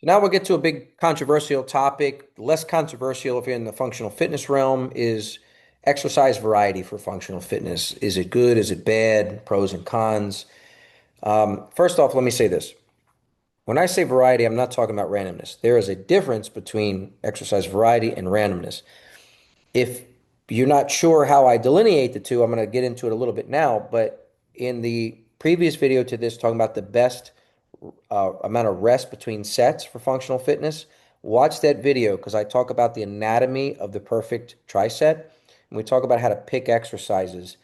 So now we'll get to a big controversial topic. Less controversial if you're in the functional fitness realm is exercise variety for functional fitness. Is it good? Is it bad? Pros and cons. First off, let me say this. When I say variety, I'm not talking about randomness. There is a difference between exercise variety and randomness. If you're not sure how I delineate the two, I'm going to get into it a little bit now. But in the previous video to this, talking about the best amount of rest between sets for functional fitness, watch that video because I talk about the anatomy of the perfect tricep. And we talk about how to pick exercises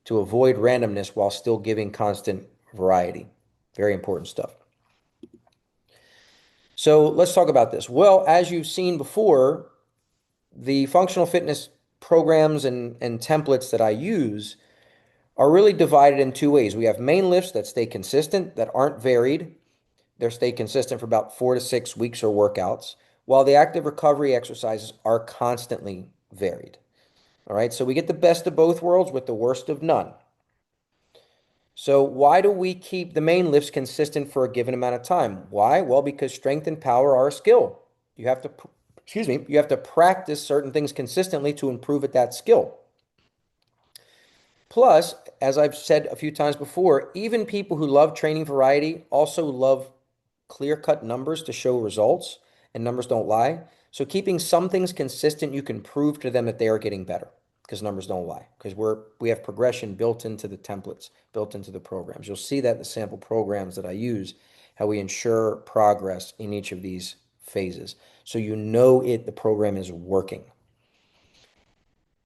to avoid randomness while still giving constant variety. Very important stuff. So let's talk about this. Well, as you've seen before, the functional fitness programs and templates that I use are really divided in two ways. We have main lifts that stay consistent, that aren't varied. They stay consistent for about 4 to 6 weeks or workouts, while the active recovery exercises are constantly varied. All right, so we get the best of both worlds with the worst of none. So why do we keep the main lifts consistent for a given amount of time? Why? Well, because strength and power are a skill. You have to, excuse me, you have to practice certain things consistently to improve at that skill. Plus, as I've said a few times before, even people who love training variety also love clear-cut numbers to show results, and numbers don't lie. So keeping some things consistent, you can prove to them that they are getting better because numbers don't lie. Because we have progression built into the templates, built into the programs. You'll see that in the sample programs that I use, how we ensure progress in each of these phases. So you know the program is working.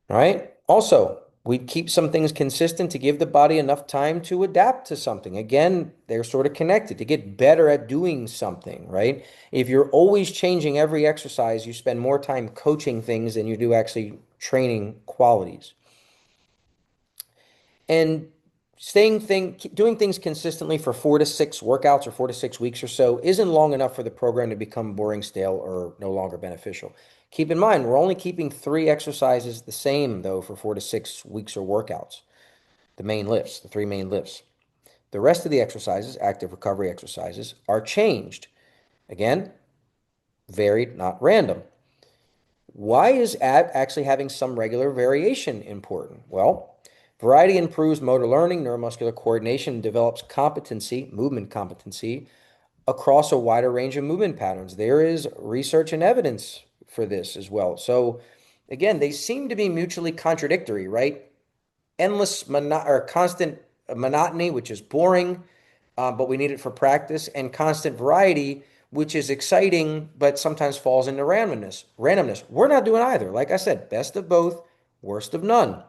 All right. Also, we keep some things consistent to give the body enough time to adapt to something. Again, they're sort of connected to get better at doing something, right? If you're always changing every exercise, you spend more time coaching things than you do actually training qualities. And doing things consistently for 4 to 6 workouts or 4 to 6 weeks or so isn't long enough for the program to become boring, stale, or no longer beneficial. Keep in mind, we're only keeping 3 exercises the same, though, for 4 to 6 weeks or workouts. The main lifts, the 3 main lifts. The rest of the exercises, active recovery exercises, are changed. Again, varied, not random. Why is actually having some regular variation important? Well, variety improves motor learning, neuromuscular coordination, and develops competency, movement competency, across a wider range of movement patterns. There is research and evidence for this as well. So, again, they seem to be mutually contradictory, right? Or constant monotony, which is boring, but we need it for practice, and constant variety, which is exciting, but sometimes falls into randomness. Randomness. We're not doing either. Like I said, best of both, worst of none.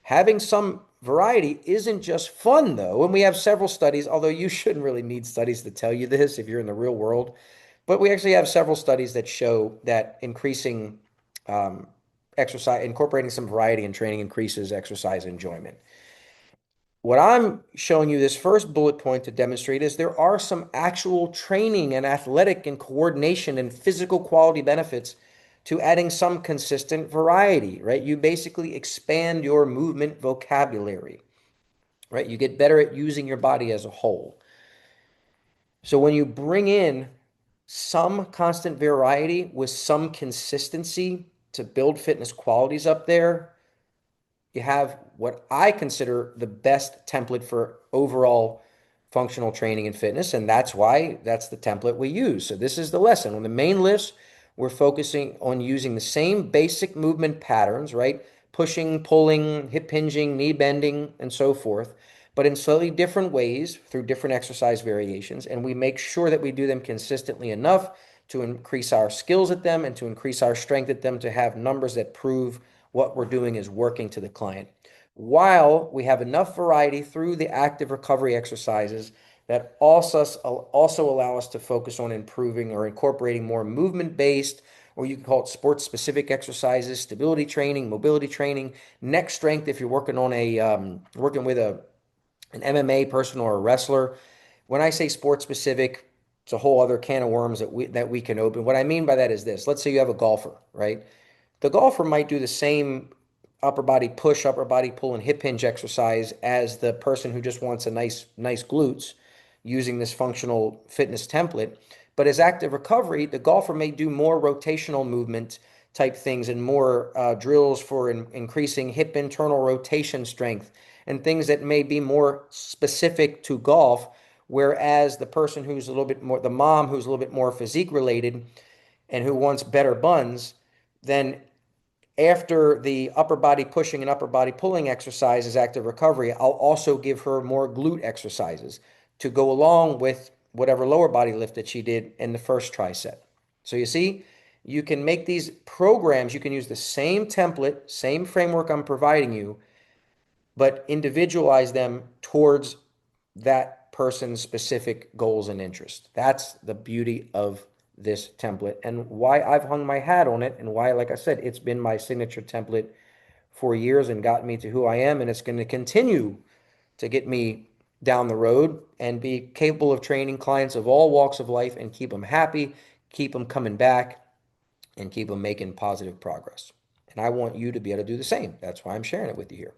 Having some variety isn't just fun, though, and we have several studies, although you shouldn't really need studies to tell you this if you're in the real world, but we actually have several studies that show that increasing exercise, incorporating some variety in training increases exercise enjoyment. What I'm showing you this first bullet point to demonstrate is there are some actual training and athletic and coordination and physical quality benefits to adding some consistent variety, right? You basically expand your movement vocabulary, right? You get better at using your body as a whole. So when you bring in some constant variety with some consistency to build fitness qualities up there, you have what I consider the best template for overall functional training and fitness. And that's why that's the template we use. So this is the lesson. On the main lifts, we're focusing on using the same basic movement patterns, right? Pushing, pulling, hip hinging, knee bending, and so forth, but in slightly different ways through different exercise variations. And we make sure that we do them consistently enough to increase our skills at them and to increase our strength at them to have numbers that prove what we're doing is working to the client. While we have enough variety through the active recovery exercises that also allow us to focus on improving or incorporating more movement-based, or you can call it sports-specific exercises, stability training, mobility training, neck strength if you're working on working with an MMA person or a wrestler. When I say sports-specific, it's a whole other can of worms that we can open. What I mean by that is this. Let's say you have a golfer, right? The golfer might do the same upper body push, upper body pull, and hip hinge exercise as the person who just wants a nice glutes using this functional fitness template. But as active recovery, the golfer may do more rotational movement type things and more drills for increasing hip internal rotation strength and things that may be more specific to golf. Whereas the person who's a little bit more, the mom who's a little bit more physique related and who wants better buns, then after the upper body pushing and upper body pulling exercises, active recovery, I'll also give her more glute exercises to go along with whatever lower body lift that she did in the first tricep. So you see, you can make these programs, you can use the same template, same framework I'm providing you, but individualize them towards that person's specific goals and interests. That's the beauty of this template and why I've hung my hat on it and why, like I said, it's been my signature template for years and got me to who I am. And it's going to continue to get me down the road and be capable of training clients of all walks of life and keep them happy, keep them coming back, and keep them making positive progress. And I want you to be able to do the same. That's why I'm sharing it with you here.